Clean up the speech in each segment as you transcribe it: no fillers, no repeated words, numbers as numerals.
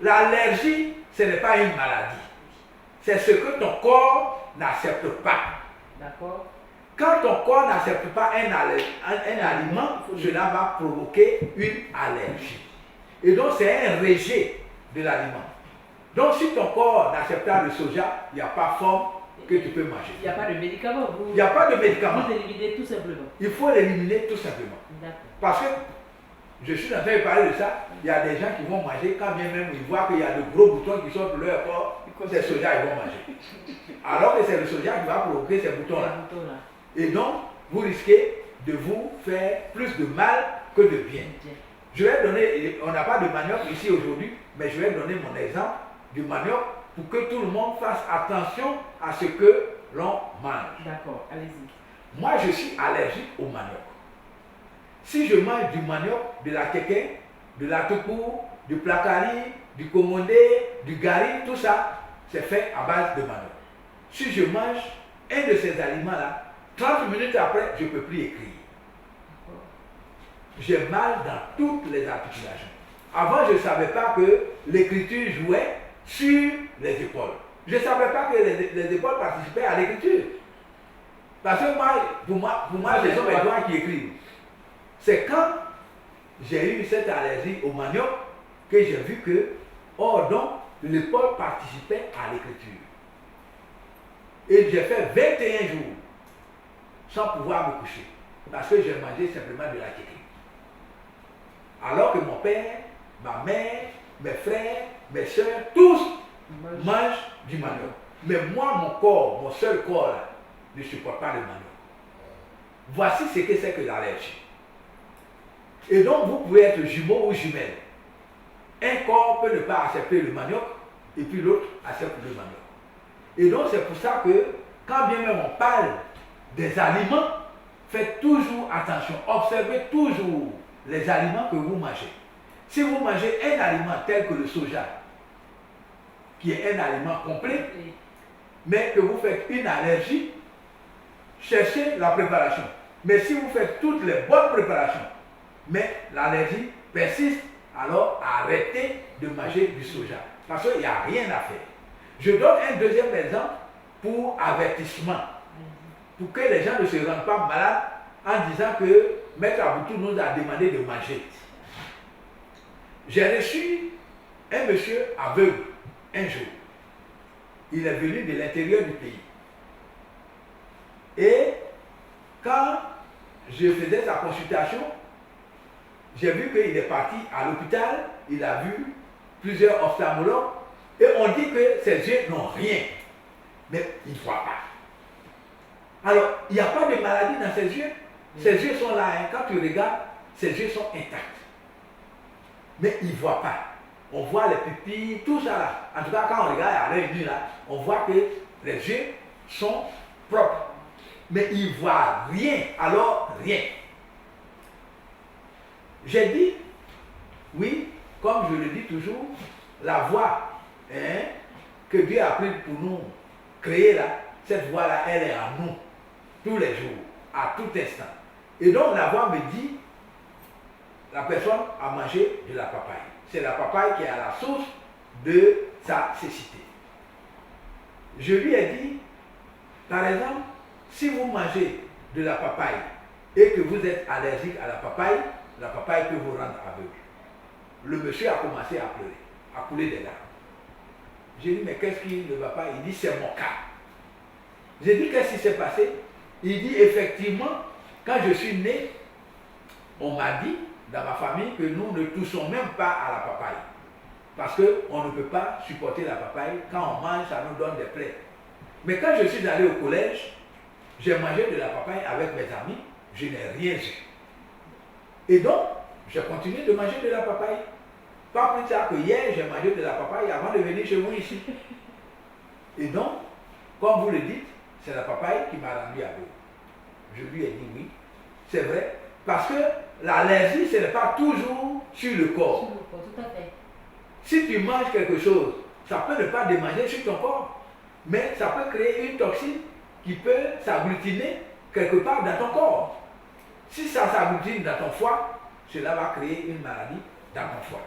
l'allergie, ce n'est pas une maladie. C'est ce que ton corps n'accepte pas. D'accord. Quand ton corps n'accepte pas un aliment, cela va provoquer une allergie. Et donc, c'est un rejet de l'aliment. Donc, si ton corps n'accepte pas le soja, il n'y a pas forme que tu peux manger. Il n'y a pas de médicament. Il n'y a pas de médicament. Vous éliminez tout simplement. Il faut l'éliminer tout simplement. Parce que, je suis en train de parler de ça, il y a des gens qui vont manger, quand bien même ils voient qu'il y a de gros boutons qui sortent de leur corps, c'est soja ils vont manger. Alors que c'est le soja qui va provoquer ces boutons-là. Et donc, vous risquez de vous faire plus de mal que de bien. Je vais donner, on n'a pas de manioc ici aujourd'hui, mais je vais donner mon exemple du manioc pour que tout le monde fasse attention à ce que l'on mange. D'accord, allez-y. Moi, je suis allergique au manioc. Si je mange du manioc, de la kéké, de la toupou, du placari, du komondé, du gari, tout ça, c'est fait à base de manioc. Si je mange un de ces aliments-là, 30 minutes après, je ne peux plus écrire. J'ai mal dans toutes les articulations. Avant, je ne savais pas que l'écriture jouait sur les épaules. Je ne savais pas que les épaules participaient à l'écriture. Parce que pour moi, ce sont mes doigts qui écrivent. C'est quand j'ai eu cette allergie au manioc que j'ai vu que, oh donc, l'épaule participait à l'écriture. Et j'ai fait 21 jours sans pouvoir me coucher. Parce que j'ai mangé simplement de la kéké. Alors que mon père, ma mère, mes frères, mes soeurs, tous mangent du manioc. Mais moi, mon corps, mon seul corps, là, ne supporte pas le manioc. Voici ce que c'est que l'allergie. Et donc, vous pouvez être jumeau ou jumelle. Un corps peut ne pas accepter le manioc, et puis l'autre accepte le manioc. Et donc, c'est pour ça que, quand bien même on parle des aliments, faites toujours attention, observez toujours les aliments que vous mangez. Si vous mangez un aliment tel que le soja, qui est un aliment complet, mais que vous faites une allergie, cherchez la préparation. Mais si vous faites toutes les bonnes préparations, mais l'allergie persiste, alors arrêtez de manger du soja. Parce qu'il n'y a rien à faire. Je donne un deuxième exemple pour avertissement. Pour que les gens ne se rendent pas malades en disant que Maître Aboutou nous a demandé de manger. J'ai reçu un monsieur aveugle un jour. Il est venu de l'intérieur du pays. Et quand je faisais sa consultation, j'ai vu qu'il est parti à l'hôpital, il a vu plusieurs ophtalmologues, et on dit que ses yeux n'ont rien, mais il ne voit pas. Alors, il n'y a pas de maladie dans ses yeux. Ses yeux sont là, hein. Quand tu regardes, ses yeux sont intacts. Mais il ne voit pas. On voit les pupilles, tout ça là. En tout cas, quand on regarde à l'œil nu là, on voit que les yeux sont propres. Mais il ne voit rien, alors rien. J'ai dit, oui, comme je le dis toujours, la voix que Dieu a prise pour nous créer là, cette voix-là, elle est en nous, tous les jours, à tout instant. Et donc la voix me dit, la personne a mangé de la papaye. C'est la papaye qui est à la source de sa cécité. Je lui ai dit, par exemple, si vous mangez de la papaye et que vous êtes allergique à la papaye peut vous rendre aveugle. Le monsieur a commencé à pleurer, à couler des larmes. J'ai dit, mais qu'est-ce qui ne va pas? Il dit, c'est mon cas. J'ai dit, qu'est-ce qui s'est passé? Il dit, effectivement, quand je suis né, on m'a dit, dans ma famille, que nous ne touchons même pas à la papaye. Parce qu'on ne peut pas supporter la papaye. Quand on mange, ça nous donne des plaies. Mais quand je suis allé au collège, j'ai mangé de la papaye avec mes amis, je n'ai rien vu. Et donc, j'ai continué de manger de la papaye. Pas plus tard que hier, j'ai mangé de la papaye avant de venir chez vous ici. Et donc, comme vous le dites, c'est la papaye qui m'a rendu aveugle. Je lui ai dit oui, c'est vrai. Parce que l'allergie, ce n'est pas toujours sur le corps. Sur le corps, tout à fait. Si tu manges quelque chose, ça peut ne pas démanger sur ton corps, mais ça peut créer une toxine qui peut s'agglutiner quelque part dans ton corps. Si ça s'agglutine dans ton foie, cela va créer une maladie dans ton foie.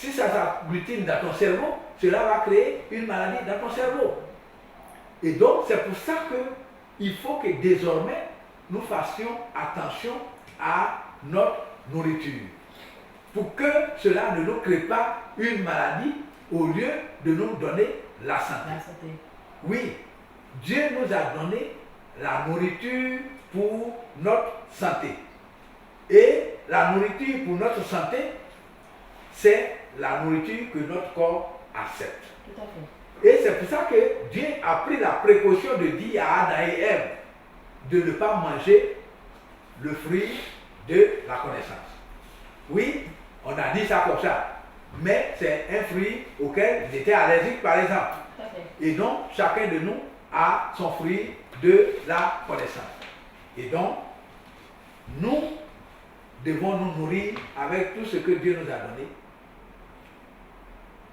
Si ça s'agglutine dans ton cerveau, cela va créer une maladie dans ton cerveau. Et donc, c'est pour ça qu'il faut que désormais, nous fassions attention à notre nourriture. Pour que cela ne nous crée pas une maladie au lieu de nous donner la santé. La santé. Oui, Dieu nous a donné la nourriture pour notre santé. Et la nourriture pour notre santé, c'est la nourriture que notre corps accepte. Tout à fait. Et c'est pour ça que Dieu a pris la précaution de dire à Adam et Ève de ne pas manger le fruit de la connaissance. Oui, on a dit ça comme ça, mais c'est un fruit auquel ils étaient allergiques par exemple. Tout à fait. Et donc, chacun de nous a son fruit de la connaissance. Et donc, nous devons nous nourrir avec tout ce que Dieu nous a donné.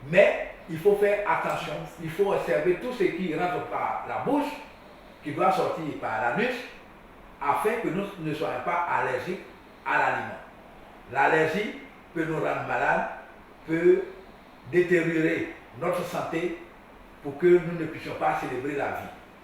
Mais il faut faire attention. Il faut observer tout ce qui rentre par la bouche, qui doit sortir par l'anus, afin que nous ne soyons pas allergiques à l'aliment. L'allergie peut nous rendre malades, peut détériorer notre santé pour que nous ne puissions pas célébrer la vie.